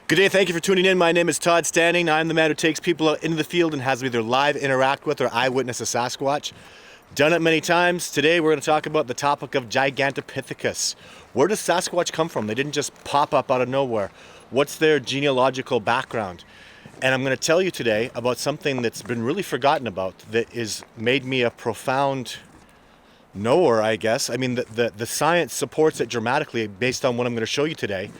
Good day, thank you for tuning in. My name is Todd Standing. I'm the man who takes people out into the field and has them either live interact with or eyewitness a Sasquatch. Done it many times. Today we're going to talk about the topic of Gigantopithecus. Where does Sasquatch come from? They didn't just pop up out of nowhere. What's their genealogical background? And I'm going to tell you today about something that's been really forgotten about that has made me a profound knower, I guess. I mean, the science supports it dramatically based on what I'm going to show you today,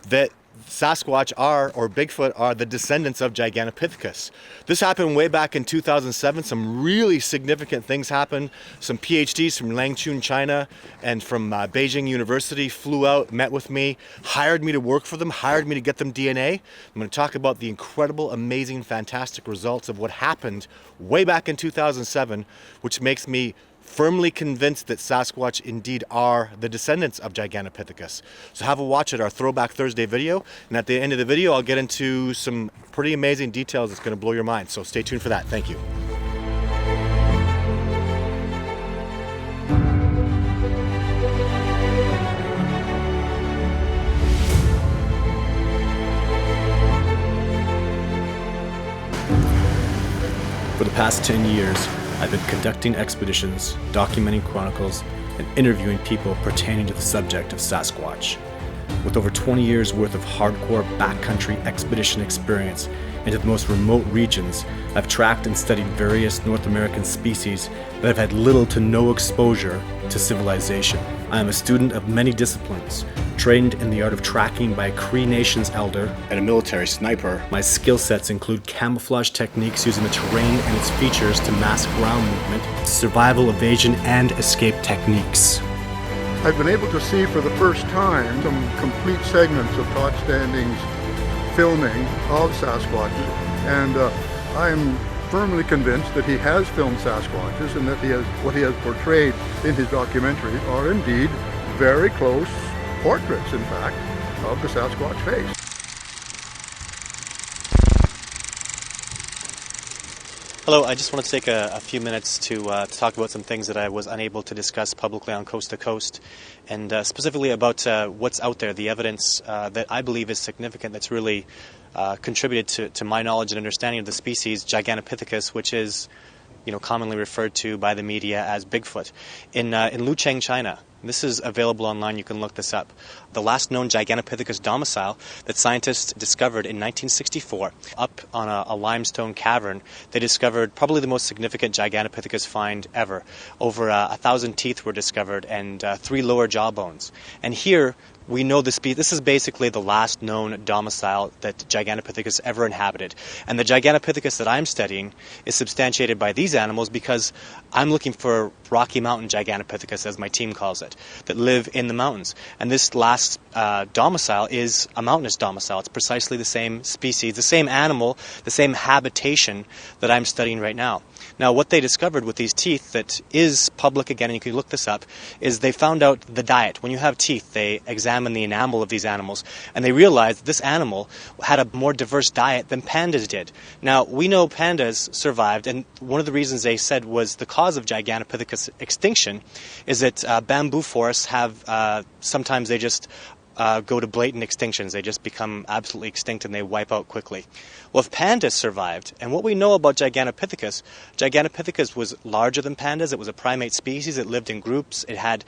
that Sasquatch or Bigfoot are the descendants of Gigantopithecus. This happened way back in 2007. Some really significant things happened. Some PhDs from Langchun, China, and from Beijing University flew out, met with me, hired me to work for them, hired me to get them DNA. I'm going to talk about the incredible, amazing, fantastic results of what happened way back in 2007, which makes me firmly convinced that Sasquatch indeed are the descendants of Gigantopithecus. So have a watch at our Throwback Thursday video, and at the end of the video I'll get into some pretty amazing details that's going to blow your mind. So stay tuned for that. Thank you. For the past 10 years, I've been conducting expeditions, documenting chronicles, and interviewing people pertaining to the subject of Sasquatch. With over 20 years worth of hardcore backcountry expedition experience into the most remote regions, I've tracked and studied various North American species that have had little to no exposure to civilization. I am a student of many disciplines, trained in the art of tracking by a Cree Nations elder and a military sniper. My skill sets include camouflage techniques using the terrain and its features to mask ground movement, survival, evasion, and escape techniques. I've been able to see for the first time some complete segments of Todd Standing's filming of Sasquatches, and I'm firmly convinced that he has filmed Sasquatches and that what he has portrayed in his documentary are indeed very close portraits, in fact, of the Sasquatch face. Hello, I just want to take a few minutes to talk about some things that I was unable to discuss publicly on Coast to Coast, and specifically about what's out there, the evidence that I believe is significant that's really contributed to my knowledge and understanding of the species Gigantopithecus, which is commonly referred to by the media as Bigfoot. In Lucheng, China, this is available online, you can look this up. The last known Gigantopithecus domicile that scientists discovered in 1964, up on a limestone cavern, they discovered probably the most significant Gigantopithecus find ever. Over 1,000 teeth were discovered and 3 lower jaw bones. And here, we know this is basically the last known domicile that Gigantopithecus ever inhabited. And the Gigantopithecus that I'm studying is substantiated by these animals because I'm looking for Rocky Mountain Gigantopithecus, as my team calls it, that live in the mountains. And this last domicile is a mountainous domicile. It's precisely the same species, the same animal, the same habitation that I'm studying right now. Now, what they discovered with these teeth that is public, again, and you can look this up, is they found out the diet. When you have teeth, they examine the enamel of these animals, and they realized this animal had a more diverse diet than pandas did. Now, we know pandas survived, and one of the reasons they said was the cause of Gigantopithecus extinction is that bamboo forests have, sometimes they just go to blatant extinctions. They just become absolutely extinct and they wipe out quickly. Well, if pandas survived, and what we know about Gigantopithecus was larger than pandas. It was a primate species. It lived in groups. It had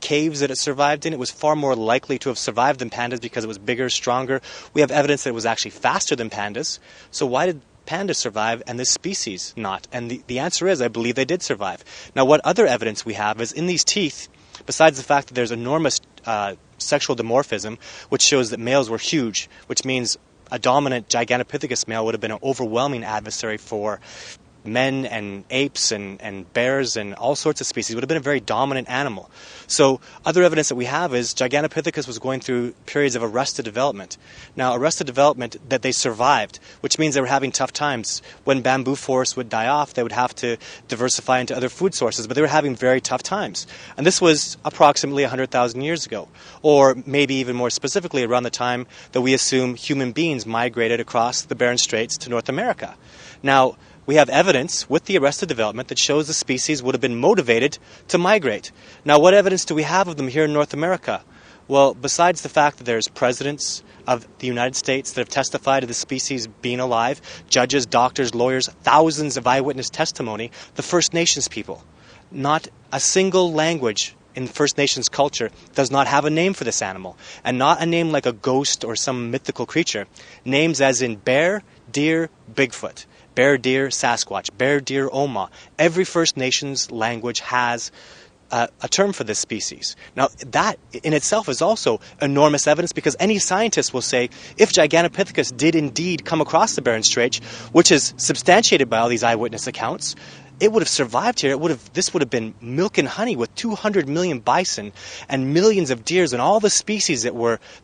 caves that it survived in. It was far more likely to have survived than pandas because it was bigger, stronger. We have evidence that it was actually faster than pandas. So why did pandas survive and this species not? And the answer is, I believe they did survive. Now, what other evidence we have is in these teeth, besides the fact that there's enormous sexual dimorphism, which shows that males were huge, which means a dominant Gigantopithecus male would have been an overwhelming adversary for men and apes and bears and all sorts of species. It would have been a very dominant animal. So other evidence that we have is Gigantopithecus was going through periods of arrested development. Now, arrested development that they survived, which means they were having tough times. When bamboo forests would die off, they would have to diversify into other food sources, but they were having very tough times. And this was approximately 100,000 years ago, or maybe even more specifically around the time that we assume human beings migrated across the Bering Straits to North America. Now, we have evidence with the arrested development that shows the species would have been motivated to migrate. Now, what evidence do we have of them here in North America? Well, besides the fact that there's presidents of the United States that have testified to the species being alive, judges, doctors, lawyers, thousands of eyewitness testimony, the First Nations people, not a single language in First Nations culture does not have a name for this animal, and not a name like a ghost or some mythical creature. Names as in bear, deer, Bigfoot, bear, deer, Sasquatch, bear, deer, Oma. Every First Nations language has a term for this species. Now, that in itself is also enormous evidence, because any scientist will say if Gigantopithecus did indeed come across the Bering Strait, which is substantiated by all these eyewitness accounts, it would have survived here. This would have been milk and honey with 200 million bison and millions of deers, and all the species that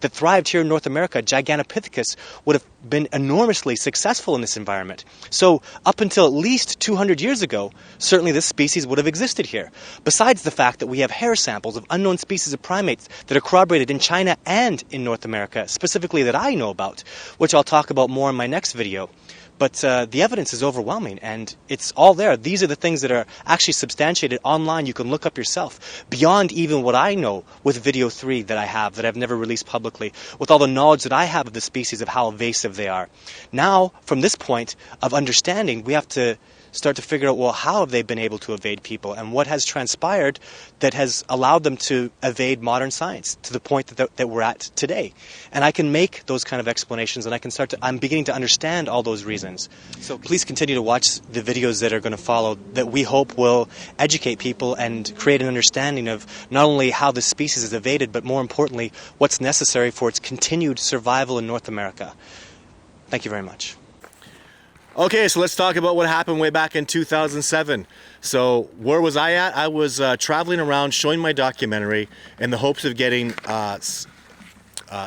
thrived here in North America. Gigantopithecus would have been enormously successful in this environment. So up until at least 200 years ago, certainly this species would have existed here. Besides the fact that we have hair samples of unknown species of primates that are corroborated in China and in North America, specifically that I know about, which I'll talk about more in my next video. But the evidence is overwhelming, and it's all there. These are the things that are actually substantiated online. You can look up yourself, beyond even what I know with Video 3 that I have, that I've never released publicly, with all the knowledge that I have of the species, of how evasive they are. Now, from this point of understanding, we have to start to figure out, well, how have they been able to evade people, and what has transpired that has allowed them to evade modern science to the point that we're at today. And I can make those kind of explanations, and I'm beginning to understand all those reasons. So please continue to watch the videos that are going to follow, that we hope will educate people and create an understanding of not only how this species is evaded, but more importantly, what's necessary for its continued survival in North America. Thank you very much. Okay, so let's talk about what happened way back in 2007. So where was I at? I was traveling around showing my documentary in the hopes of getting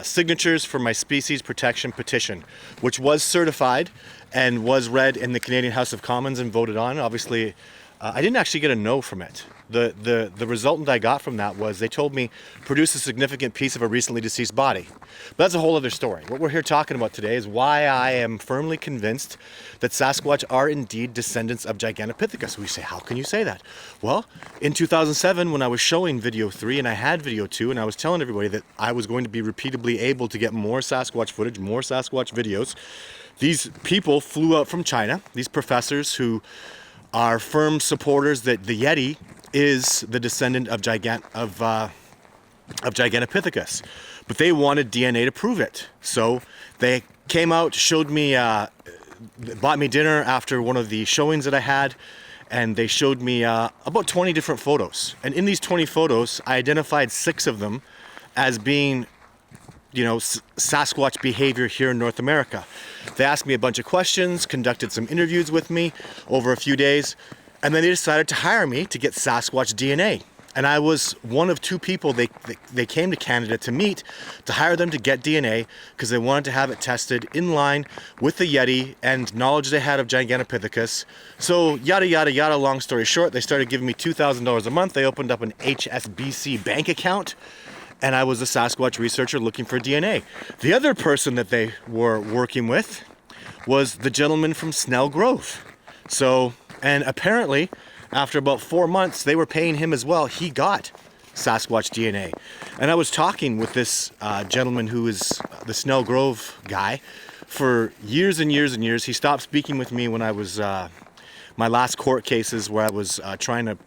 signatures for my species protection petition, which was certified and was read in the Canadian House of Commons and voted on. Obviously, I didn't actually get a no from it. The resultant I got from that was they told me produce a significant piece of a recently deceased body. But that's a whole other story. What we're here talking about today is why I am firmly convinced that Sasquatch are indeed descendants of Gigantopithecus. We say, how can you say that? Well, in 2007, when I was showing Video 3 and I had Video 2, and I was telling everybody that I was going to be repeatedly able to get more Sasquatch footage, more Sasquatch videos, these people flew out from China, these professors who are firm supporters that the Yeti is the descendant of Gigantopithecus, but they wanted DNA to prove it. So they came out, showed me, bought me dinner after one of the showings that I had, and they showed me about 20 different photos. And in these 20 photos, I identified 6 of them as being, Sasquatch behavior here in North America. They asked me a bunch of questions, conducted some interviews with me over a few days, and then they decided to hire me to get Sasquatch DNA. And I was one of 2 people they came to Canada to meet, to hire them to get DNA, because they wanted to have it tested in line with the Yeti and knowledge they had of Gigantopithecus. So yada yada yada, long story short, they started giving me $2,000 a month. They opened up an HSBC bank account, and I was a Sasquatch researcher looking for DNA. The other person that they were working with was the gentleman from Snell Grove. And apparently, after about 4 months, they were paying him as well. He got Sasquatch DNA. And I was talking with this gentleman who is the Snell Grove guy for years and years and years. He stopped speaking with me when I was, my last court cases where I was trying to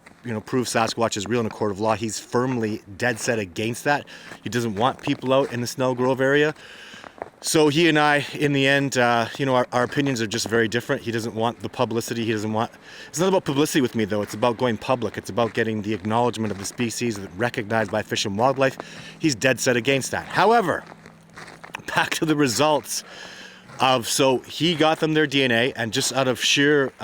prove Sasquatch is real in a court of law. He's firmly dead set against that. He doesn't want people out in the Snell Grove area. So he and I, in the end, our opinions are just very different. He doesn't want the publicity. It's not about publicity with me, though. It's about going public. It's about getting the acknowledgement of the species recognized by Fish and Wildlife. He's dead set against that. However, back to the results so he got them their DNA, and just out of sheer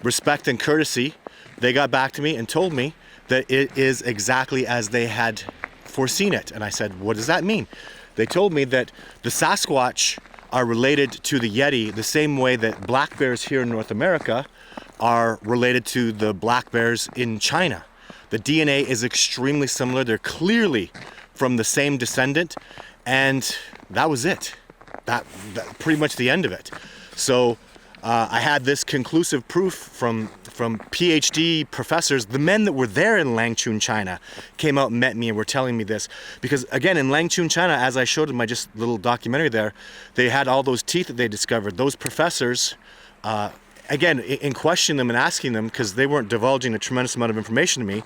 respect and courtesy, they got back to me and told me that it is exactly as they had foreseen it. And I said, what does that mean? They told me that the Sasquatch are related to the Yeti the same way that black bears here in North America are related to the black bears in China. The DNA is extremely similar. They're clearly from the same descendant, and that was it. That pretty much the end of it. So I had this conclusive proof from PhD professors. The men that were there in Langchun, China, came out and met me and were telling me this. Because again, in Langchun, China, as I showed in my just little documentary there, they had all those teeth that they discovered. Those professors, again, in questioning them and asking them, because they weren't divulging a tremendous amount of information to me,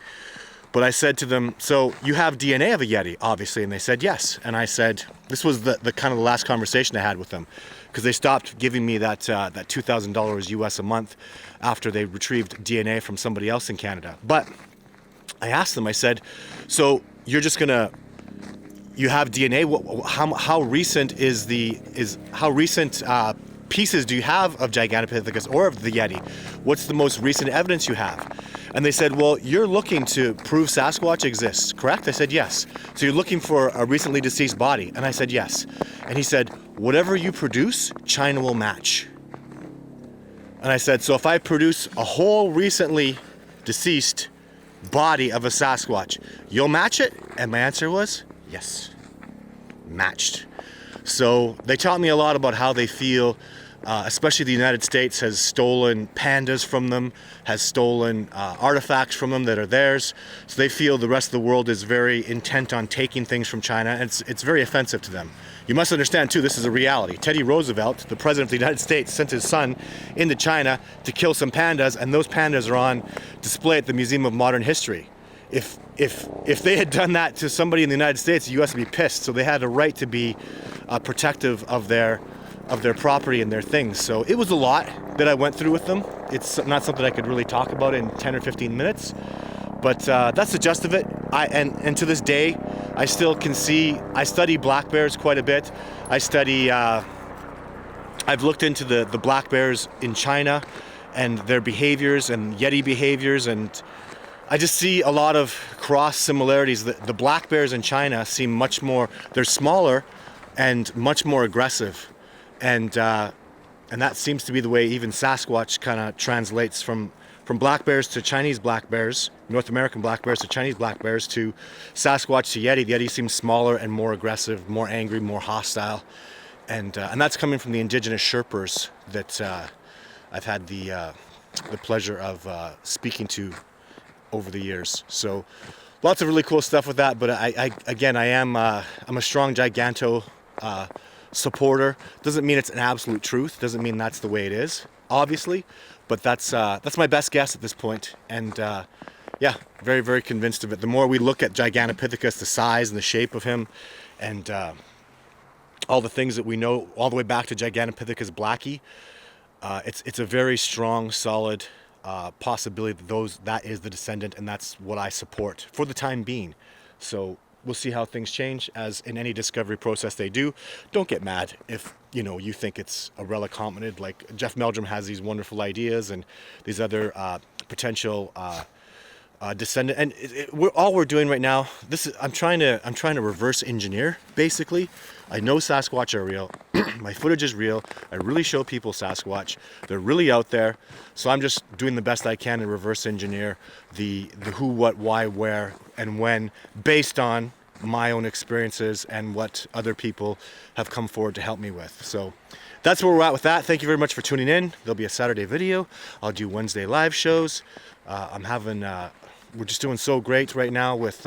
but I said to them, so you have DNA of a Yeti, obviously, and they said yes. And I said, this was the kind of the last conversation I had with them, because they stopped giving me that $2,000 US a month after they retrieved DNA from somebody else in Canada. But I asked them, I said, so you're just gonna, you have DNA, how recent pieces do you have of Gigantopithecus or of the Yeti? What's the most recent evidence you have? And they said, well, you're looking to prove Sasquatch exists, correct? I said, yes. So you're looking for a recently deceased body? And I said, yes. And he said, whatever you produce, China will match. And I said, so if I produce a whole recently deceased body of a Sasquatch, you'll match it? And my answer was, yes, matched. So they taught me a lot about how they feel, especially the United States has stolen pandas from them, has stolen artifacts from them that are theirs. So they feel the rest of the world is very intent on taking things from China, and it's very offensive to them. You must understand too, this is a reality. Teddy Roosevelt, the President of the United States, sent his son into China to kill some pandas, and those pandas are on display at the Museum of Modern History. If they had done that to somebody in the United States, the U.S. would be pissed. So they had a right to be protective of their property and their things. So it was a lot that I went through with them. It's not something I could really talk about in 10 or 15 minutes, but that's the gist of it. And to this day, I still can see. I study black bears quite a bit. I've looked into the black bears in China and their behaviors and Yeti behaviors, and I just see a lot of cross similarities. The black bears in China seem much more, they're smaller and much more aggressive. And that seems to be the way even Sasquatch kind of translates from black bears to Chinese black bears, North American black bears to Chinese black bears to Sasquatch to Yeti. The Yeti seems smaller and more aggressive, more angry, more hostile. And that's coming from the indigenous Sherpas that I've had the pleasure of speaking to over the years. So lots of really cool stuff with that. But I'm a strong Giganto supporter. Doesn't mean it's an absolute truth. Doesn't mean that's the way it is, obviously. But that's my best guess at this point. And yeah, very, very convinced of it. The more we look at Gigantopithecus, the size and the shape of him, and all the things that we know, all the way back to Gigantopithecus blackie, it's a very strong, solid possibility that is the descendant, and that's what I support for the time being. So we'll see how things change, as in any discovery process they do. Don't get mad if you think it's a relic hominid. Like Jeff Meldrum has these wonderful ideas and these other potential descendant. And all we're doing right now, I'm trying to reverse engineer basically. I know Sasquatch are real. My footage is real. I really show people Sasquatch. They're really out there. So I'm just doing the best I can to reverse engineer the who, what, why, where, and when, based on my own experiences and what other people have come forward to help me with. So that's where we're at with that. Thank you very much for tuning in. There'll be a Saturday video. I'll do Wednesday live shows. We're just doing so great right now with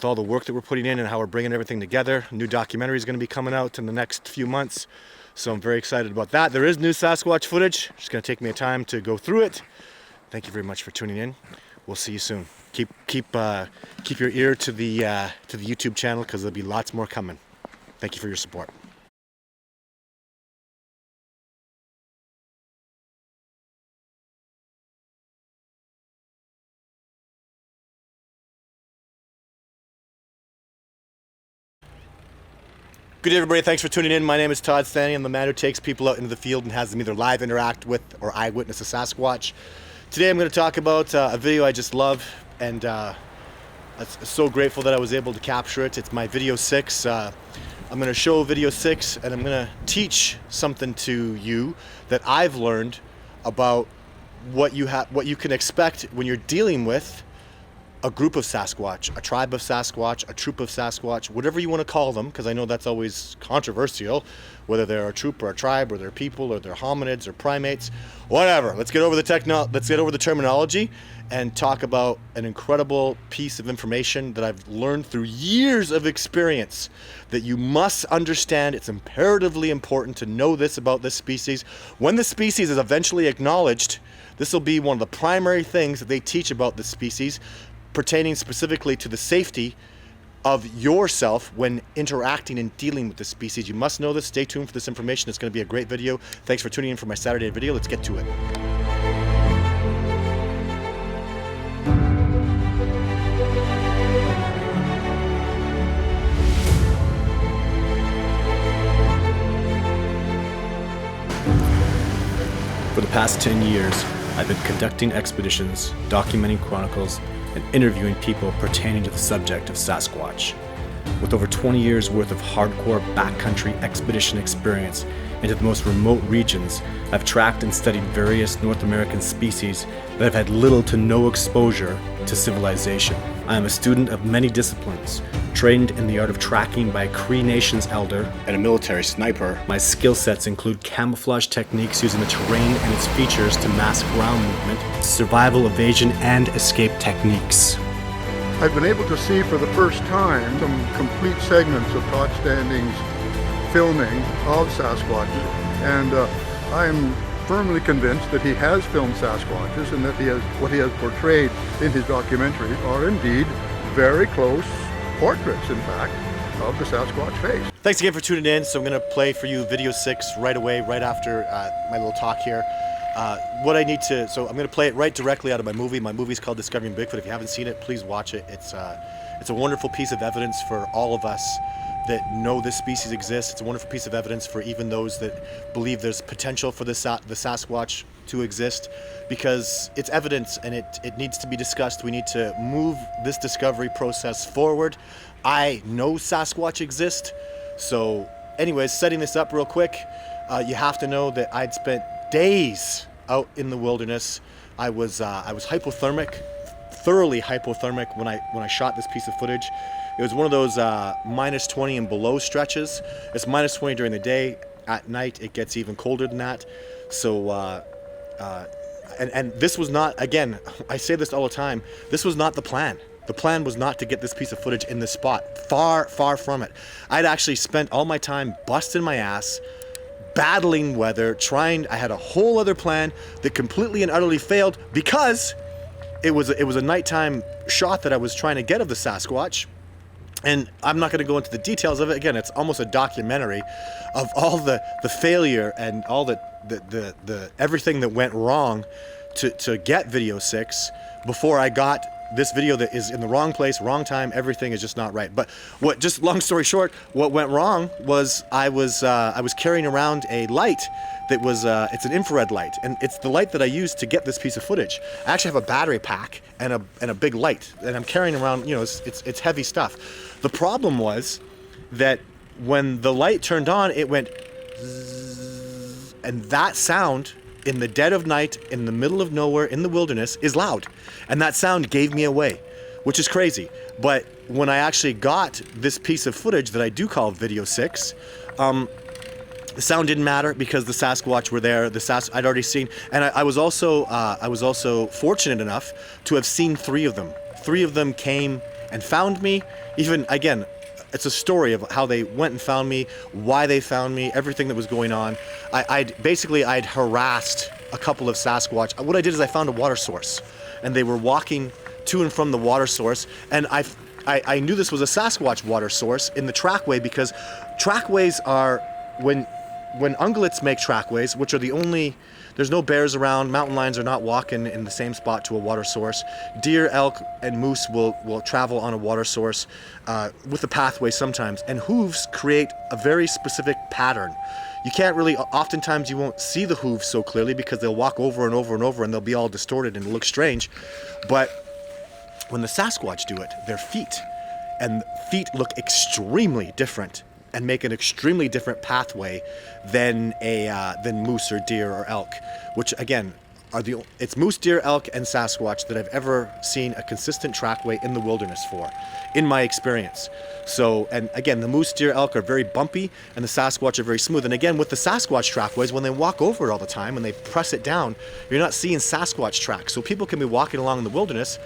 all the work that we're putting in and how we're bringing everything together. A new documentary is going to be coming out in the next few months, so I'm very excited about that. There is new Sasquatch footage. It's going to take me a time to go through it. Thank you very much for tuning in. We'll see you soon. Keep your ear to the YouTube channel, because there'll be lots more coming. Thank you for your support. Good day, everybody. Thanks for tuning in. My name is Todd Standing. I'm the man who takes people out into the field and has them either live interact with or eyewitness a Sasquatch. Today I'm going to talk about a video I just love, and I'm so grateful that I was able to capture it. It's my video 6. I'm going to show video 6, and I'm going to teach something to you that I've learned about what you can expect when you're dealing with a group of Sasquatch, a tribe of Sasquatch, a troop of Sasquatch, whatever you want to call them, because I know that's always controversial, whether they're a troop or a tribe or they're people or they're hominids or primates, whatever. Let's get over the terminology and talk about an incredible piece of information that I've learned through years of experience that you must understand. It's imperatively important to know this about this species. When the species is eventually acknowledged, this will be one of the primary things that they teach about the species, pertaining specifically to the safety of yourself when interacting and dealing with the species. You must know this. Stay tuned for this information. It's going to be a great video. Thanks for tuning in for my Saturday video. Let's get to it. For the past 10 years, I've been conducting expeditions, documenting chronicles, and interviewing people pertaining to the subject of Sasquatch. With over 20 years worth of hardcore backcountry expedition experience into the most remote regions, I've tracked and studied various North American species that have had little to no exposure to civilization. I am a student of many disciplines, trained in the art of tracking by a Cree Nations elder and a military sniper. My skill sets include camouflage techniques using the terrain and its features to mask ground movement, survival, evasion, and escape techniques. I've been able to see for the first time some complete segments of Todd Standing's filming of Sasquatches, and I am firmly convinced that he has filmed Sasquatches and that what he has portrayed in his documentary are indeed very close portraits, in fact, of the Sasquatch face. Thanks again for tuning in. So I'm going to play for you video 6 right away, right after my little talk here. I'm going to play it right directly out of my movie. My movie's called Discovering Bigfoot. If you haven't seen it, please watch it. It's a wonderful piece of evidence for all of us that know this species exists. It's a wonderful piece of evidence for even those that believe there's potential for the Sasquatch to exist, because it's evidence and it needs to be discussed. We need to move this discovery process forward. I know Sasquatch exist. So anyways, setting this up real quick, you have to know that I'd spent days out in the wilderness. I was hypothermic, thoroughly hypothermic when I shot this piece of footage. It was one of those minus 20 and below stretches. It's minus 20 during the day. At night, it gets even colder than that. So, and this was not, again, I say this all the time, this was not the plan. The plan was not to get this piece of footage in this spot. Far, far from it. I'd actually spent all my time busting my ass, battling weather, I had a whole other plan that completely and utterly failed because it was a nighttime shot that I was trying to get of the Sasquatch. And I'm not going to go into the details of it. Again, it's almost a documentary of all the failure and all the everything that went wrong to get video 6 before I got this video that is in the wrong place, wrong time. Everything is just not right. But just long story short, what went wrong was I was carrying around a light that was it's an infrared light, and it's the light that I used to get this piece of footage. I actually have a battery pack and a big light, and I'm carrying around. You know, it's heavy stuff. The problem was that when the light turned on, it went zzz, and that sound in the dead of night, in the middle of nowhere, in the wilderness, is loud. And that sound gave me away, which is crazy. But when I actually got this piece of footage that I do call video 6, the sound didn't matter because the Sasquatch were there. I'd already seen, and I was also fortunate enough to have seen 3 of them. 3 of them came and found me. Even again, it's a story of how they went and found me, why they found me, everything that was going on. I'd harassed a couple of Sasquatch. What I did is I found a water source, and they were walking to and from the water source, and I knew this was a Sasquatch water source in the trackway, because trackways are, when ungulates make trackways, which are the only, there's no bears around, mountain lions are not walking in the same spot to a water source. Deer, elk, and moose will travel on a water source with a pathway sometimes, and hooves create a very specific pattern. You can't really, oftentimes you won't see the hooves so clearly because they'll walk over and over and over and they'll be all distorted and look strange. But when the Sasquatch do it, their feet look extremely different and make an extremely different pathway than moose or deer or elk, which again, it's moose, deer, elk, and Sasquatch that I've ever seen a consistent trackway in the wilderness for, in my experience. So, and again, the moose, deer, elk are very bumpy, and the Sasquatch are very smooth. And again, with the Sasquatch trackways, when they walk over it all the time and they press it down, you're not seeing Sasquatch tracks. So people can be walking along in the wilderness.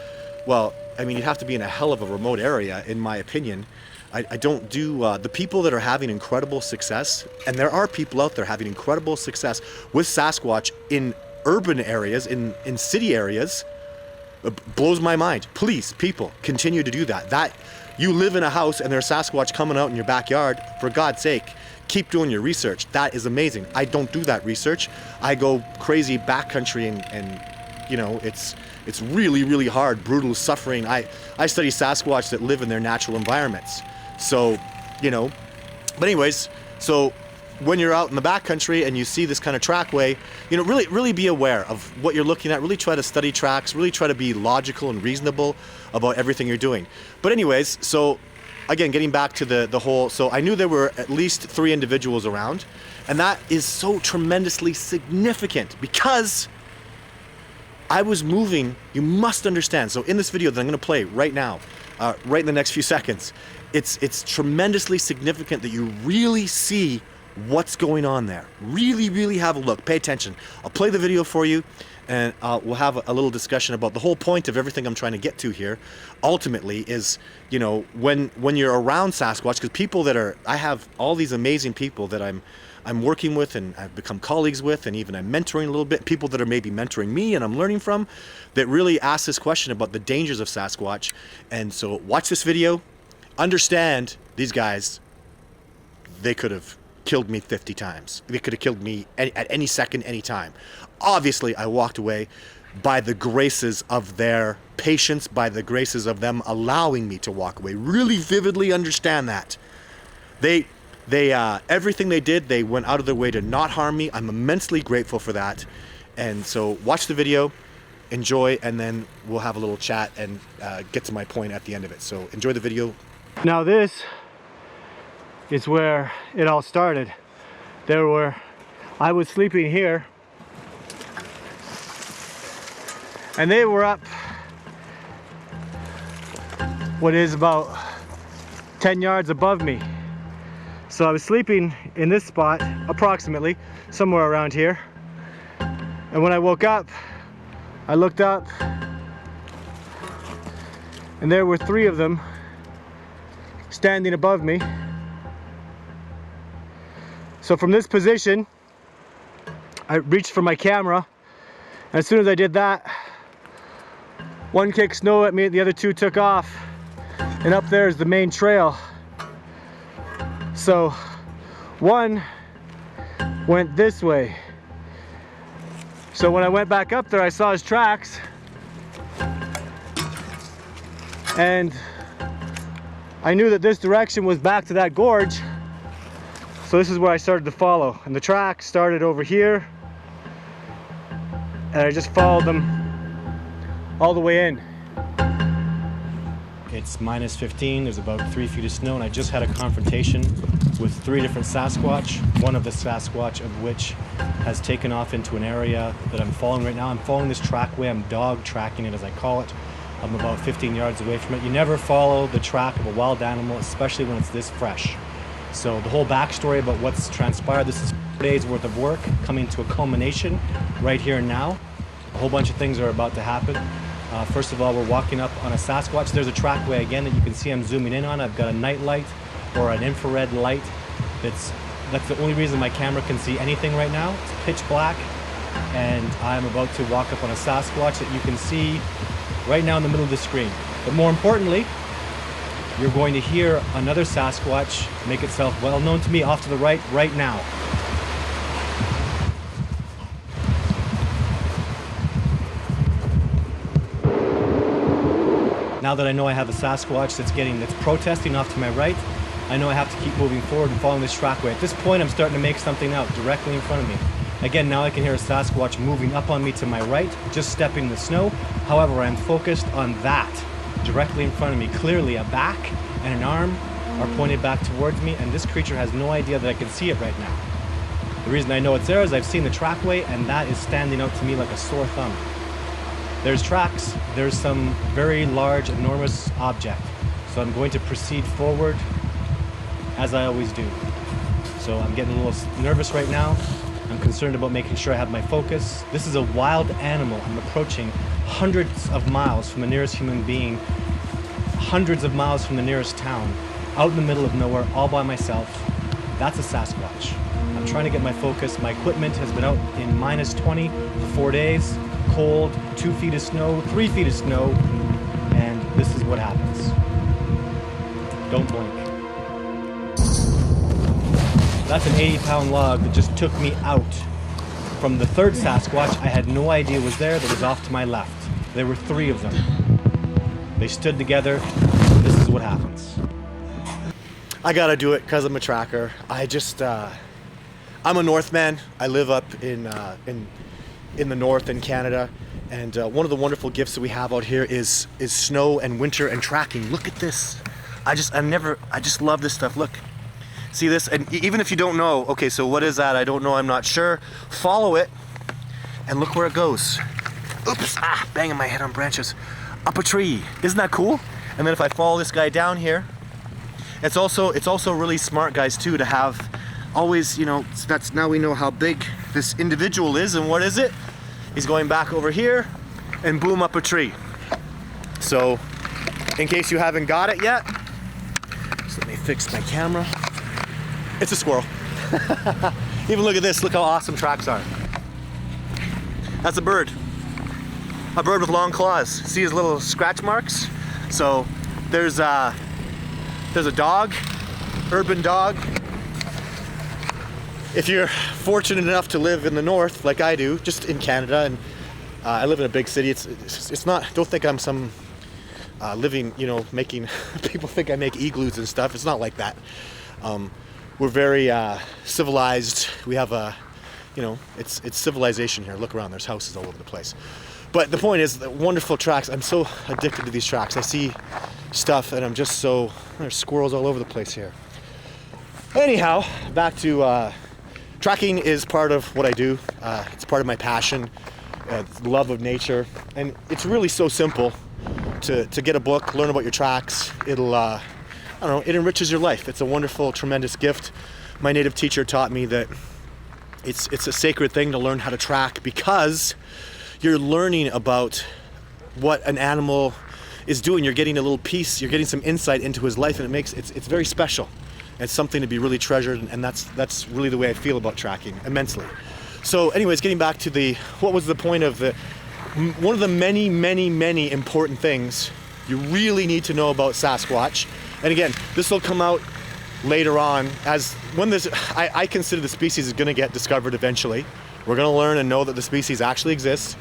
Well, I mean, you'd have to be in a hell of a remote area, in my opinion. I don't do, the people that are having incredible success, and there are people out there having incredible success with Sasquatch in urban areas, in city areas, blows my mind. Please, people, continue to do that. You live in a house and there's Sasquatch coming out in your backyard, for God's sake, keep doing your research. That is amazing. I don't do that research. I go crazy backcountry and you know, it's really, really hard, brutal suffering. I study Sasquatch that live in their natural environments. So, you know, but anyways, so when you're out in the backcountry and you see this kind of trackway, you know, really be aware of what you're looking at. Really try to study tracks. Really try to be logical and reasonable about everything you're doing. But anyways, so again, getting back to the whole, so I knew there were at least 3 individuals around, and that is so tremendously significant because I was moving. You must understand. So in this video that I'm going to play right now, right in the next few seconds, it's tremendously significant that you really see what's going on there. Really have a look. Pay attention. I'll play the video for you, and we'll have a little discussion about the whole point of everything I'm trying to get to here. Ultimately, is, you know, when you're around Sasquatch, because people that are, I have all these amazing people that I'm working with and I've become colleagues with, and even I'm mentoring a little bit, people that are maybe mentoring me and I'm learning from, that really ask this question about the dangers of Sasquatch. And so watch this video, understand these guys, they could have killed me 50 times. They could have killed me at any second, any time. Obviously, I walked away by the graces of their patience, by the graces of them allowing me to walk away. Really vividly understand that. They everything they did, they went out of their way to not harm me. I'm immensely grateful for that. And so watch the video, enjoy, and then we'll have a little chat and get to my point at the end of it. So enjoy the video. Now this is where it all started. I was sleeping here, and they were up what is about 10 yards above me. So I was sleeping in this spot, approximately, somewhere around here. And when I woke up, I looked up, and there were 3 of them standing above me. So from this position, I reached for my camera, and as soon as I did that, one kicked snow at me, the other 2 took off, and up there is the main trail. So one went this way. So when I went back up there, I saw his tracks, and I knew that this direction was back to that gorge. So this is where I started to follow, and the track started over here, and I just followed them all the way in. It's minus 15, there's about 3 feet of snow, and I just had a confrontation with 3 different Sasquatch, one of the Sasquatch of which has taken off into an area that I'm following right now. I'm following this trackway, I'm dog tracking it as I call it. I'm about 15 yards away from it. You never follow the track of a wild animal, especially when it's this fresh. So the whole backstory about what's transpired, this is 4 days worth of work coming to a culmination right here and now. A whole bunch of things are about to happen. First of all, we're walking up on a Sasquatch. There's a trackway again that you can see I'm zooming in on. I've got a night light or an infrared light. That's the only reason my camera can see anything right now. It's pitch black, and I'm about to walk up on a Sasquatch that you can see right now in the middle of the screen. But more importantly, you're going to hear another Sasquatch make itself well known to me off to the right now. Now that I know I have a Sasquatch that's protesting off to my right, I know I have to keep moving forward and following this trackway. At this point, I'm starting to make something out directly in front of me. Again, now I can hear a Sasquatch moving up on me to my right, just stepping in the snow. However, I'm focused on that directly in front of me. Clearly, a back and an arm are pointed back towards me, and this creature has no idea that I can see it right now. The reason I know it's there is I've seen the trackway, and that is standing out to me like a sore thumb. There's tracks, there's some very large, enormous object. So I'm going to proceed forward as I always do. So I'm getting a little nervous right now. I'm concerned about making sure I have my focus. This is a wild animal. I'm approaching hundreds of miles from the nearest human being, hundreds of miles from the nearest town, out in the middle of nowhere, all by myself. That's a Sasquatch. I'm trying to get my focus. My equipment has been out in -20 for 4 days, cold, 2 feet of snow, 3 feet of snow, and this is what happens. Don't blink. That's an 80-pound log that just took me out. From the third Sasquatch, I had no idea was there, that was off to my left. There were 3 of them. They stood together. This is what happens. I gotta do it because I'm a tracker. I'm a Northman. I live up in the north in Canada, and one of the wonderful gifts that we have out here is snow and winter and tracking. Look at this. I just love this stuff. Look, see this? And even if you don't know, okay, so what is that? I don't know. I'm not sure. Follow it, and look where it goes. Oops! Banging my head on branches. Up a tree. Isn't that cool? And then if I follow this guy down here, it's also really smart, guys, too, to have always, you know, that's now we know how big this individual is. And what is it? He's going back over here and boom, up a tree. So in case you haven't got it yet, so let me fix my camera. It's a squirrel. Even look at this, look how awesome tracks are. That's a bird with long claws. See his little scratch marks? So there's a dog, urban dog. If you're fortunate enough to live in the north, like I do, just in Canada, and I live in a big city, it's not, don't think I'm some living, you know, making, people think I make igloos and stuff. It's not like that. We're very civilized. We have you know, it's civilization here. Look around, there's houses all over the place. But the point is, the wonderful tracks. I'm so addicted to these tracks. I see stuff and I'm just so, there's squirrels all over the place here. Anyhow, back to tracking is part of what I do. It's part of my passion, love of nature. And it's really so simple to get a book, learn about your tracks. It'll, I don't know, it enriches your life. It's a wonderful, tremendous gift. My native teacher taught me that it's a sacred thing to learn how to track, because you're learning about what an animal is doing. You're getting a little piece, you're getting some insight into his life, and it's very special. It's something to be really treasured, and that's really the way I feel about tracking, immensely. So anyways, getting back to what was the point of one of the many, many, many important things you really need to know about Sasquatch. And again, this will come out later on I consider the species is gonna get discovered eventually. We're gonna learn and know that the species actually exists.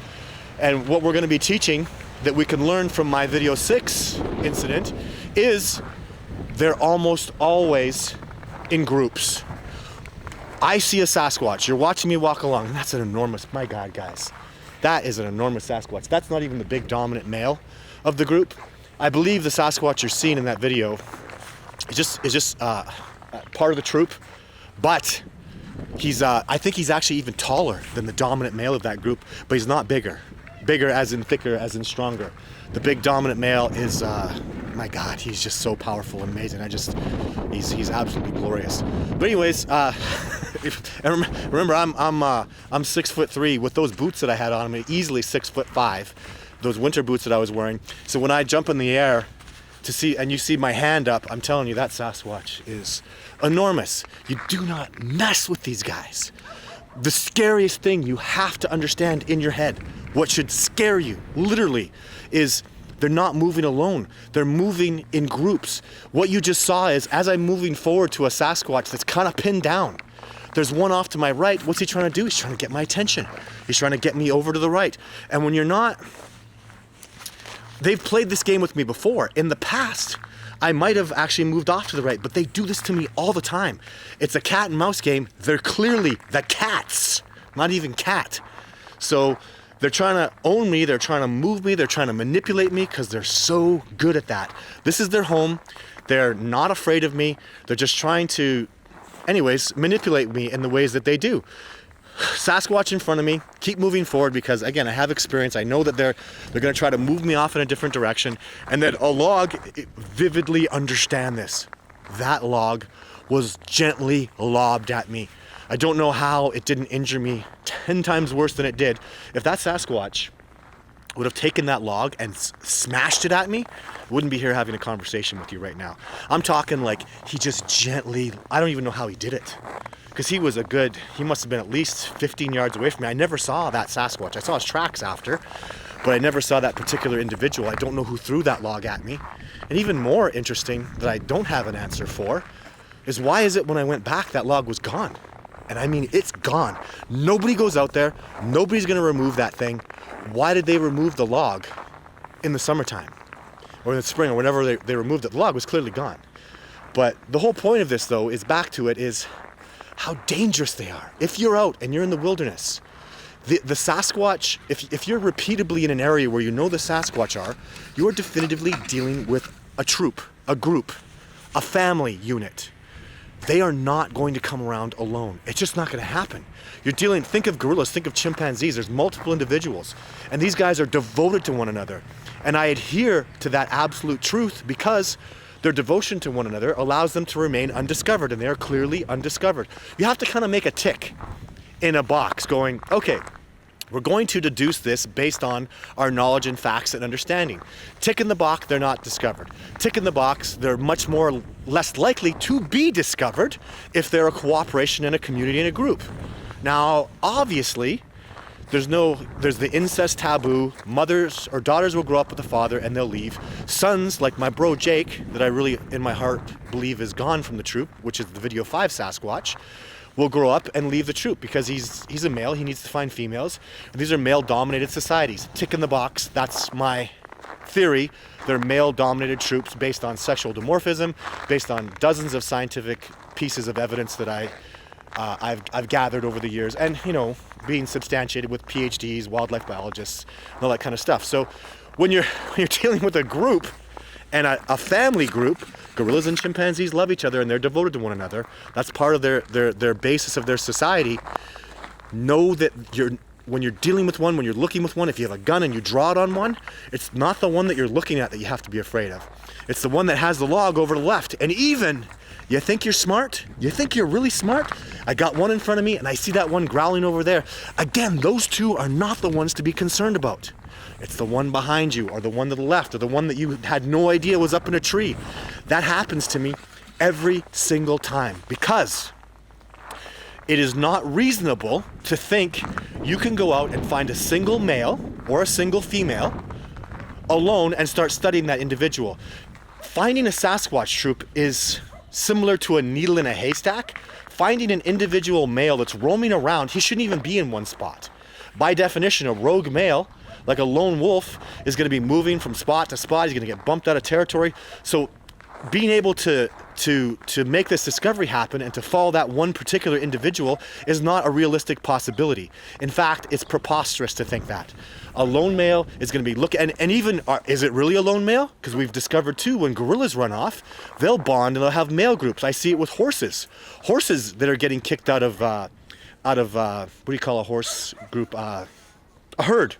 And what we're gonna be teaching that we can learn from my video 6 incident is they're almost always in groups. I see a Sasquatch, you're watching me walk along, and that's an enormous, my God, guys. That is an enormous Sasquatch. That's not even the big dominant male of the group. I believe the Sasquatch you're seeing in that video is just part of the troop, but I think he's actually even taller than the dominant male of that group, but he's not bigger. Bigger as in thicker, as in stronger. The big dominant male is, my God, he's just so powerful and amazing. He's absolutely glorious. But anyways, remember I'm 6'3" with those boots that I had on. I'm easily 6'5", those winter boots that I was wearing. So when I jump in the air to see, and you see my hand up, I'm telling you that Sasquatch is enormous. You do not mess with these guys. The scariest thing you have to understand in your head, what should scare you, literally, is they're not moving alone. They're moving in groups. What you just saw is, as I'm moving forward to a Sasquatch that's kind of pinned down, there's one off to my right. What's he trying to do? He's trying to get my attention. He's trying to get me over to the right. And when you're not, they've played this game with me before. In the past, I might have actually moved off to the right, but they do this to me all the time. It's a cat and mouse game. They're clearly the cats, not even cat. So they're trying to own me, they're trying to move me, they're trying to manipulate me, because they're so good at that. This is their home. They're not afraid of me. They're just trying to anyways, manipulate me in the ways that they do. Sasquatch in front of me, keep moving forward because, again, I have experience. I know that they're going to try to move me off in a different direction, and that a log, vividly understand this. That log was gently lobbed at me. I don't know how it didn't injure me 10 times worse than it did. If that Sasquatch would have taken that log and smashed it at me, I wouldn't be here having a conversation with you right now. I'm talking like he just gently, I don't even know how he did it. Because he must have been at least 15 yards away from me. I never saw that Sasquatch. I saw his tracks after, but I never saw that particular individual. I don't know who threw that log at me. And even more interesting that I don't have an answer for is why is it when I went back that log was gone? And I mean, it's gone. Nobody goes out there. Nobody's gonna remove that thing. Why did they remove the log in the summertime? Or in the spring or whenever they removed it? The log was clearly gone. But the whole point of this though is back to it is how dangerous they are. If you're out and you're in the wilderness, the Sasquatch, if you're repeatedly in an area where you know the Sasquatch are, you're definitively dealing with a troop, a group, a family unit. They are not going to come around alone. It's just not going to happen. Think of gorillas, think of chimpanzees. There's multiple individuals, and these guys are devoted to one another. And I adhere to that absolute truth because their devotion to one another allows them to remain undiscovered, and they are clearly undiscovered. You have to kind of make a tick in a box going, okay, we're going to deduce this based on our knowledge and facts and understanding. Tick in the box, they're not discovered. Tick in the box, they're much more less likely to be discovered if they're a cooperation in a community and a group. Now, obviously, there's the incest taboo. Mothers or daughters will grow up with a father and they'll leave. Sons, like my bro Jake, that I really in my heart believe is gone from the troop, which is the video 5 Sasquatch, will grow up and leave the troop because he's a male, he needs to find females. And these are male-dominated societies. Tick in the box, that's my theory. They're male-dominated troops based on sexual dimorphism, based on dozens of scientific pieces of evidence that I've gathered over the years, and being substantiated with PhDs, wildlife biologists, and all that kind of stuff. So when you're dealing with a group and a family group, gorillas and chimpanzees love each other and they're devoted to one another. That's part of their basis of their society. Know that when you're dealing with one, when you're looking with one, if you have a gun and you draw it on one, it's not the one that you're looking at that you have to be afraid of. It's the one that has the log over to the left. And even, you think you're smart? You think you're really smart? I got one in front of me and I see that one growling over there. Again, those two are not the ones to be concerned about. It's the one behind you or the one to the left or the one that you had no idea was up in a tree. That happens to me every single time because it is not reasonable to think you can go out and find a single male or a single female alone and start studying that individual. Finding a Sasquatch troop is similar to a needle in a haystack. Finding an individual male that's roaming around, he shouldn't even be in one spot. By definition, a rogue male, like a lone wolf, is going to be moving from spot to spot. He's going to get bumped out of territory. So being able to make this discovery happen and to follow that one particular individual is not a realistic possibility. In fact, it's preposterous to think that. A lone male is going to be looking, and even, is it really a lone male? Because we've discovered too, when gorillas run off, they'll bond and they'll have male groups. I see it with horses. Horses that are getting kicked out of what do you call a horse group? A herd.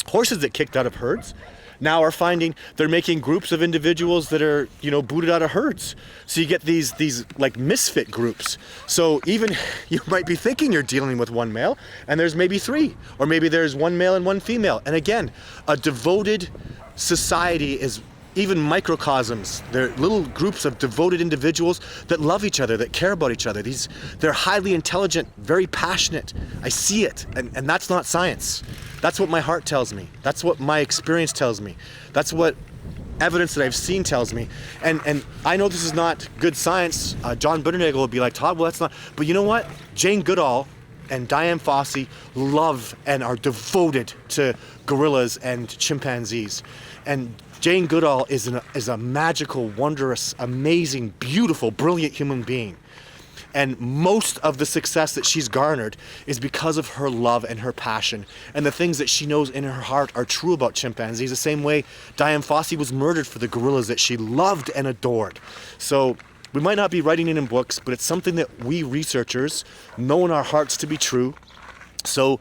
Horses that kicked out of herds now are finding they're making groups of individuals that are, booted out of herds. So you get these like misfit groups. So even you might be thinking you're dealing with one male and there's maybe three, or maybe there's one male and one female. And again, a devoted society is even microcosms. They're little groups of devoted individuals that love each other, that care about each other. They're highly intelligent, very passionate. I see it, and that's not science. That's what my heart tells me. That's what my experience tells me. That's what evidence that I've seen tells me. And I know this is not good science. John Butternagel will be like, Todd, well, that's not. But you know what? Jane Goodall and Diane Fossey love and are devoted to gorillas and chimpanzees. And Jane Goodall is a magical, wondrous, amazing, beautiful, brilliant human being. And most of the success that she's garnered is because of her love and her passion. And the things that she knows in her heart are true about chimpanzees, the same way Diane Fossey was murdered for the gorillas that she loved and adored. So We might not be writing it in books, but it's something that we researchers know in our hearts to be true. So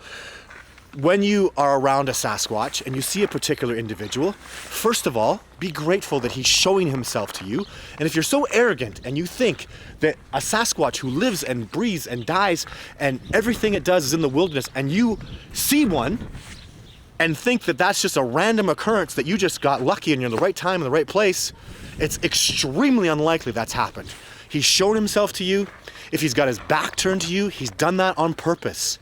when you are around a Sasquatch and you see a particular individual, first of all, be grateful that he's showing himself to you. And if you're so arrogant and you think that a Sasquatch who lives and breathes and dies and everything it does is in the wilderness, and you see one and think that that's just a random occurrence, that you just got lucky and you're in the right time in the right place, it's extremely unlikely that's happened. He's shown himself to you. If he's got his back turned to you, he's done that on purpose.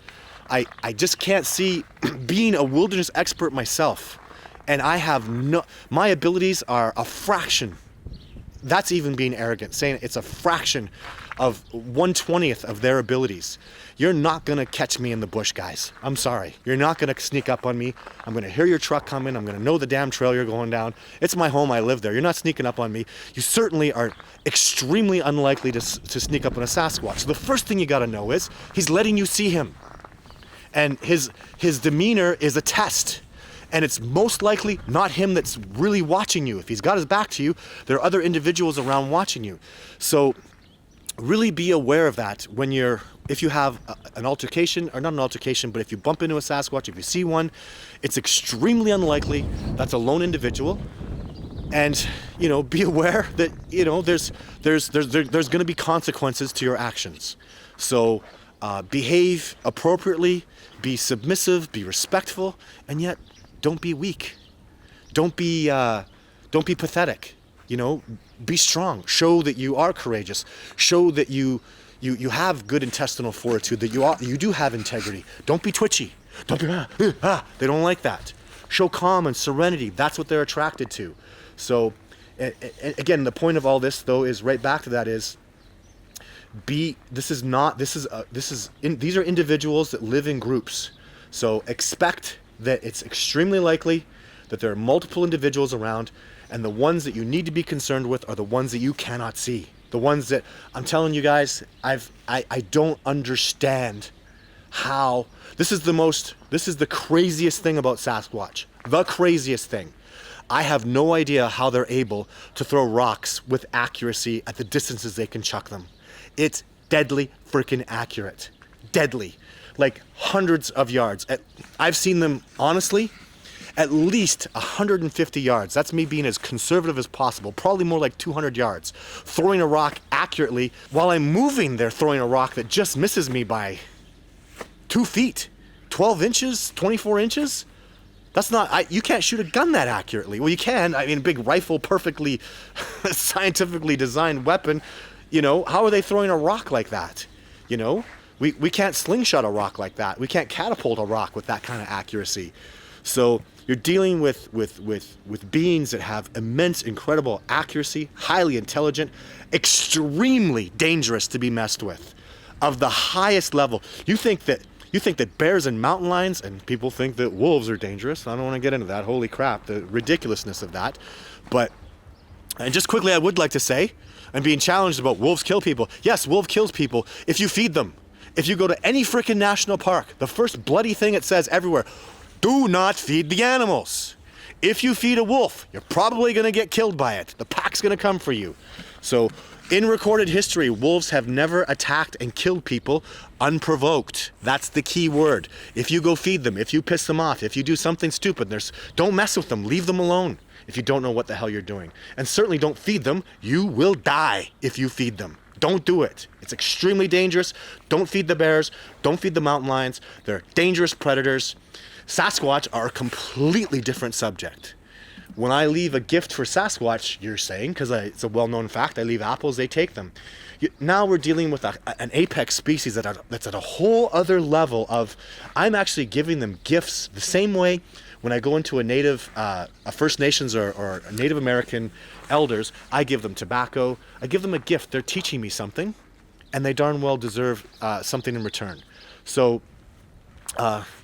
I just can't see, being a wilderness expert myself, and my abilities are a fraction. That's even being arrogant, saying it's a fraction of 1/20th of their abilities. You're not gonna catch me in the bush, guys. I'm sorry. You're not gonna sneak up on me. I'm gonna hear your truck coming. I'm gonna know the damn trail you're going down. It's my home, I live there. You're not sneaking up on me. You certainly are extremely unlikely to sneak up on a Sasquatch. So the first thing you gotta know is, he's letting you see him. And his demeanor is a test. And it's most likely not him that's really watching you. If he's got his back to you, there are other individuals around watching you. So really be aware of that if you have an altercation, or not an altercation, but if you bump into a Sasquatch, if you see one, it's extremely unlikely that's a lone individual. And, be aware that, there's going to be consequences to your actions. So behave appropriately, be submissive, be respectful, and yet don't be weak. Don't be pathetic. Be strong. Show that you are courageous. Show that you have good intestinal fortitude, that you do have integrity. Don't be twitchy. Don't be They don't like that. Show calm and serenity. That's what they're attracted to. So again, the point of all this, though, is right back to that is, these are individuals that live in groups. So expect that it's extremely likely that there are multiple individuals around, and the ones that you need to be concerned with are the ones that you cannot see. The ones that, I'm telling you guys, I don't understand how, this is the craziest thing about Sasquatch. The craziest thing. I have no idea how they're able to throw rocks with accuracy at the distances they can chuck them. It's deadly freaking accurate. Deadly. Like hundreds of yards. I've seen them, honestly, at least 150 yards. That's me being as conservative as possible. Probably more like 200 yards. Throwing a rock accurately. While I'm moving, they're throwing a rock that just misses me by 2 feet. 12 inches? 24 inches? That's not, you can't shoot a gun that accurately. Well, you can. I mean, a big rifle, perfectly scientifically designed weapon. How are they throwing a rock like that? We can't slingshot a rock like that. We can't catapult a rock with that kind of accuracy. So you're dealing with beings that have immense, incredible accuracy, highly intelligent, extremely dangerous to be messed with, of the highest level. You think that bears and mountain lions, and people think that wolves are dangerous. I don't want to get into that. Holy crap, the ridiculousness of that. And just quickly, I would like to say, I'm being challenged about wolves kill people. Yes, wolf kills people if you feed them. If you go to any freaking national park, the first bloody thing it says everywhere, do not feed the animals. If you feed a wolf, you're probably going to get killed by it. The pack's going to come for you. So in recorded history, wolves have never attacked and killed people unprovoked. That's the key word. If you go feed them, if you piss them off, if you do something stupid, don't mess with them. Leave them alone if you don't know what the hell you're doing. And certainly don't feed them. You will die if you feed them. Don't do it. It's extremely dangerous. Don't feed the bears. Don't feed the mountain lions. They're dangerous predators. Sasquatch are a completely different subject. When I leave a gift for Sasquatch, you're saying, because it's a well-known fact, I leave apples, they take them. Now we're dealing with an apex species that's at a whole other level of, I'm actually giving them gifts the same way when I go into a First Nations or Native American elders, I give them tobacco, I give them a gift. They're teaching me something, and they darn well deserve something in return. So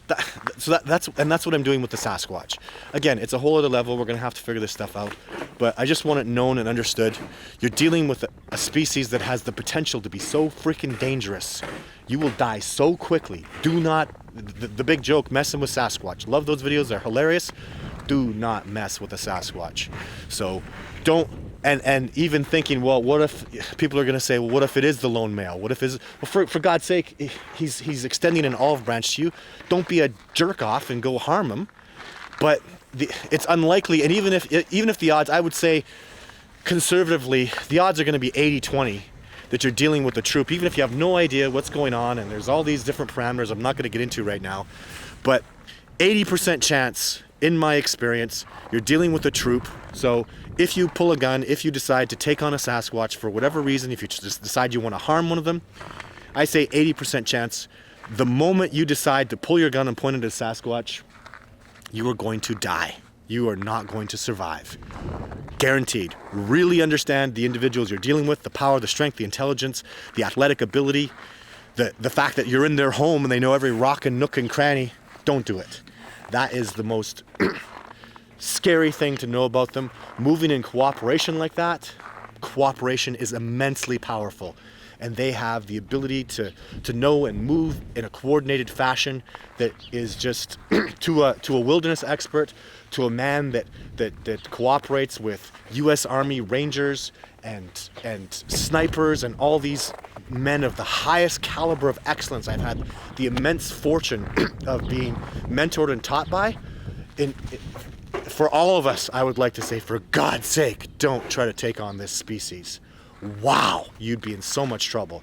that's what I'm doing with the Sasquatch. Again, it's a whole other level. We're going to have to figure this stuff out. But I just want it known and understood. You're dealing with a species that has the potential to be so freaking dangerous. You will die so quickly. Do not, the big joke, messing with Sasquatch. Love those videos. They're hilarious. Do not mess with a Sasquatch. So don't And even thinking, well, what if people are going to say, well, what if it is the lone male? What if well, for God's sake, he's extending an olive branch to you. Don't be a jerk off and go harm him. But it's unlikely, and even if the odds, I would say conservatively, the odds are going to be 80-20 that you're dealing with a troop, even if you have no idea what's going on, and there's all these different parameters I'm not going to get into right now. But 80% chance, in my experience, you're dealing with a troop. So if you pull a gun, if you decide to take on a Sasquatch for whatever reason, if you just decide you want to harm one of them, I say 80% chance, the moment you decide to pull your gun and point it at a Sasquatch, you are going to die. You are not going to survive. Guaranteed. Really understand the individuals you're dealing with, the power, the strength, the intelligence, the athletic ability, the fact that you're in their home and they know every rock and nook and cranny. Don't do it. That is the most scary thing to know about them. Moving in cooperation like that, cooperation is immensely powerful. And they have the ability to know and move in a coordinated fashion that is just to a wilderness expert, to a man that cooperates with U.S. Army Rangers and snipers and all these men of the highest caliber of excellence I've had the immense fortune of being mentored and taught by. For all of us, I would like to say, for God's sake, don't try to take on this species. Wow, you'd be in so much trouble.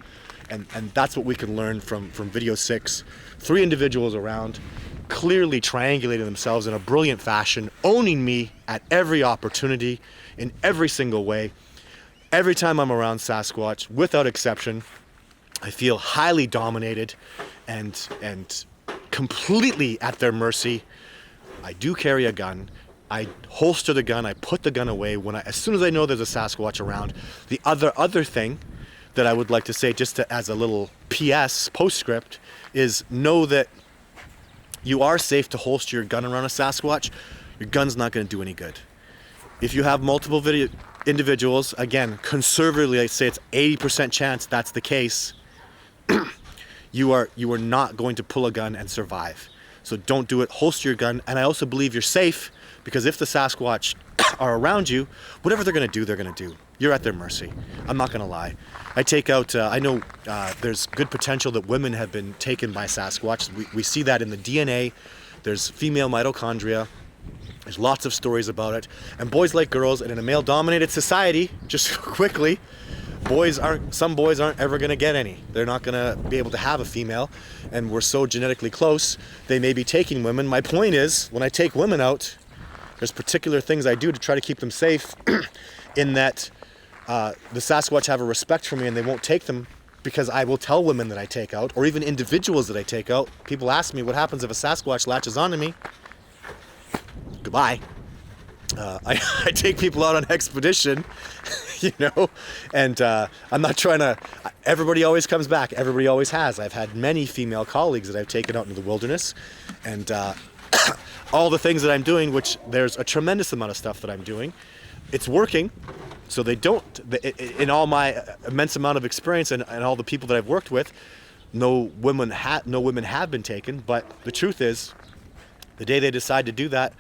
And that's what we can learn from video 6. 3 individuals around, clearly triangulating themselves in a brilliant fashion, owning me at every opportunity, in every single way. Every time I'm around Sasquatch, without exception, I feel highly dominated and completely at their mercy. I do carry a gun. I holster the gun, I put the gun away as soon as I know there's a Sasquatch around. The other thing that I would like to say, just as a little PS postscript, is know that you are safe to holster your gun around a Sasquatch. Your gun's not going to do any good. If you have multiple individuals, again, conservatively, I say it's 80% chance that's the case. You are not going to pull a gun and survive. So don't do it. Holster your gun, and I also believe you're safe. Because if the Sasquatch are around you, whatever they're going to do, they're going to do. You're at their mercy. I'm not going to lie. I take out, I know there's good potential that women have been taken by Sasquatch. We see that in the DNA. There's female mitochondria. There's lots of stories about it. And boys like girls, and in a male-dominated society, just quickly, some boys aren't ever going to get any. They're not going to be able to have a female. And we're so genetically close, they may be taking women. My point is, when I take women out, there's particular things I do to try to keep them safe in that the Sasquatch have a respect for me and they won't take them because I will tell women that I take out, or even individuals that I take out. People ask me what happens if a Sasquatch latches onto me. Goodbye. I take people out on expedition, and I'm not trying to, everybody always comes back. Everybody always has. I've had many female colleagues that I've taken out into the wilderness, and all the things that I'm doing, which there's a tremendous amount of stuff that I'm doing, it's working. So they don't, in all my immense amount of experience and all the people that I've worked with, no women have been taken. But the truth is, the day they decide to do that,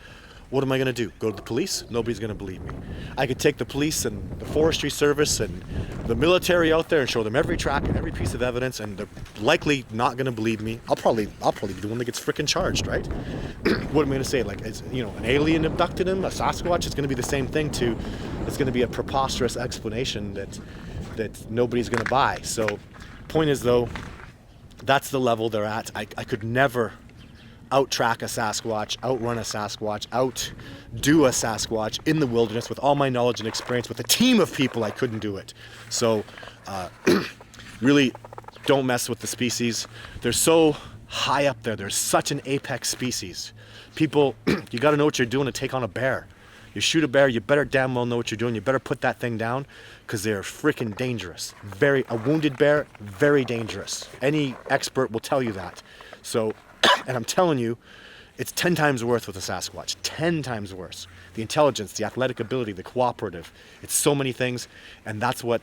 what am I going to do? Go to the police? Nobody's going to believe me. I could take the police and the forestry service and the military out there and show them every track and every piece of evidence, and they're likely not going to believe me. I'll probably be the one that gets frickin' charged, right? What am I going to say? Like, an alien abducted him, a Sasquatch? It's going to be the same thing too. It's going to be a preposterous explanation that nobody's going to buy. So, point is though, that's the level they're at. I could never out-track a Sasquatch, outrun a Sasquatch, outdo a Sasquatch in the wilderness with all my knowledge and experience. With a team of people, I couldn't do it. So really don't mess with the species. They're so high up there. They're such an apex species. People, you got to know what you're doing to take on a bear. You shoot a bear, you better damn well know what you're doing. You better put that thing down because they're freaking dangerous. A wounded bear, very dangerous. Any expert will tell you that. So, and I'm telling you, it's 10 times worse with a Sasquatch. 10 times worse. The intelligence, the athletic ability, the cooperative. It's so many things, and that's what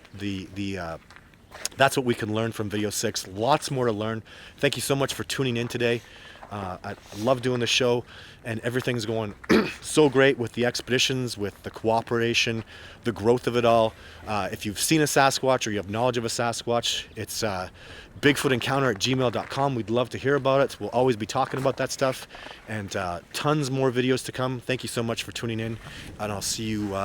that's what we can learn from video 6. Lots more to learn. Thank you so much for tuning in today. I love doing the show, and everything's going so great with the expeditions, with the cooperation, the growth of it all. If you've seen a Sasquatch or you have knowledge of a Sasquatch, it's bigfootencounter@gmail.com. We'd love to hear about it. We'll always be talking about that stuff, and tons more videos to come. Thank you so much for tuning in, and I'll see you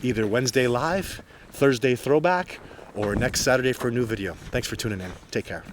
either Wednesday live, Thursday throwback, or next Saturday for a new video. Thanks for tuning in. Take care.